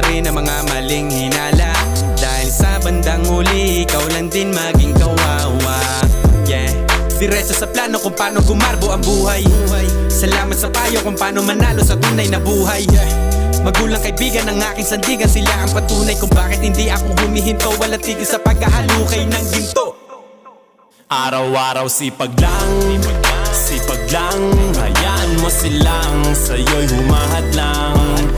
rin ang mga maling hinala, dahil sa bandang huli ikaw lang din maging kawawa. Yeah, diretso sa plano kung paano gumarbo ang buhay. Salamat sa payo kung paano manalo sa tunay na buhay. Magulang, kaibigan ng aking sandigan, sila ang patunay kung bakit hindi ako humihinto. Walang tigil sa pagkahalukay ng ginto. Araw-araw sipag lang, sipag lang. Hayaan mo silang sa'yo'y humahad lang.